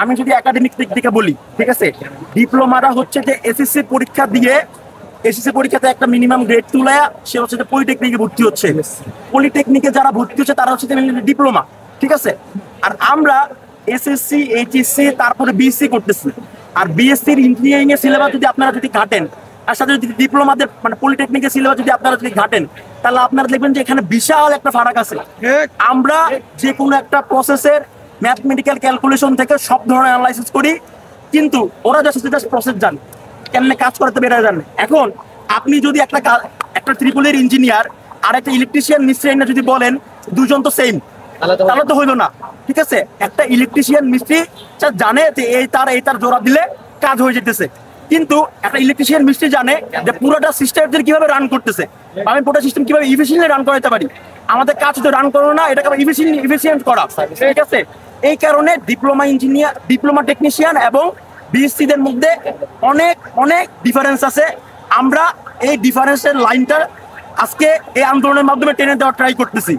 আমি যদি একাডেমিক দিক থেকে বলি, ঠিক আছে, ডিপ্লোমারা হচ্ছে যে এসএসসি পরীক্ষা দিয়ে এসএসসি পরীক্ষাতে একটা মিনিমাম গ্রেড তুলে সে হচ্ছে যে পলিটেকনিকে ভর্তি হচ্ছে। পলিটেকনিকে যারা ভর্তি হচ্ছে তারা হচ্ছে ডিপ্লোমা, ঠিক আছে। আর আমরা এসএসসি, এইচএসসি, তারপরে বিএসসি করতেছি। আর বিএসসির ইঞ্জিনিয়ারিং এর সিলেবাস যদি আপনারা যদি ঘাটেন, আর সাথে যদি ডিপ্লোমাদের মানে পলিটেকনিকের সিলেবাস যদি আপনারা যদি ঘাটেন, তাহলে আপনারা দেখবেন যে এখানে বিশাল একটা ফারাক আছে। আমরা যে কোনো একটা প্রসেসের ম্যাথমেটিক্যাল ক্যালকুলেশন থেকে সব ধরনের অ্যানালাইসিস করি, কিন্তু ওরা জাস্ট প্রসেস জানে, কেমনে কাজ করতে বেড়ে জানে। এখন আপনি যদি একটা ট্রিপলের ইঞ্জিনিয়ার আর একটা ইলেকট্রিশিয়ান মিস্ত্রি যদি বলেন দুজন তো সেম, তাহলে তো হইলো না, ঠিক আছে। একটা ইলেকট্রিশিয়ান মিস্ত্রি জানে যে এই তার জোড়া দিলে কাজ হয়ে যেতেছে, কিন্তু একটা ইলেকট্রিশিয়ান মিস্ত্রি জানে যে পুরোটা সিস্টেম কিভাবে রান করতেছে, আমি পুরো সিস্টেম কিভাবে ইফিসিয়েন্টলি রান করাতে পারি। আমাদের কাজ তো রান করো না, এটাকে ইফিসিয়েন্ট করা, ঠিক আছে। এই কারণে ডিপ্লোমা ইঞ্জিনিয়ার, ডিপ্লোমা টেকনিশিয়ান এবং বিএসসিদের মধ্যে অনেক অনেক ডিফারেন্স আছে। আমরা এই ডিফারেন্সের লাইনটা আজকে এই আন্দোলনের মাধ্যমে টেনে দেওয়ার ট্রাই করতেছি।